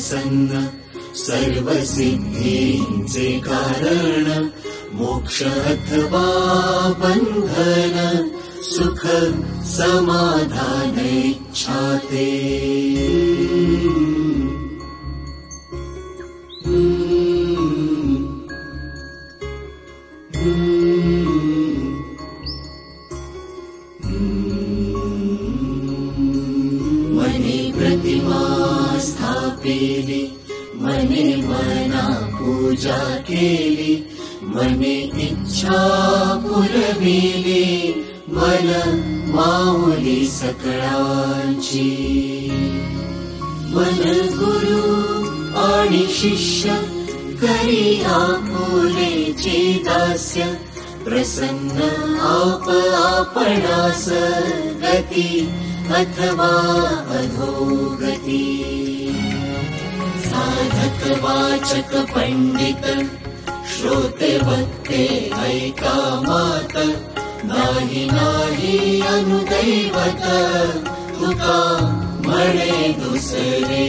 प्रसन्न सर्वसिद्धींचे कारण मोक्ष अथवा बंधन सुख समाधान इच्छाते मने प्रतिमा स्थापिली मने मना पूजा केली मने इच्छा पुरविली मन माऊली सकळांची मन गुरु आणि शिष्य करी आपुलेचे दास्य प्रसन्न आप आपणास गती अथवा अधोगती साधक वाचक पंडित श्रोते भक्ते ऐका मात नाही नाही अनुदैवत तुका म्हणे दुसरे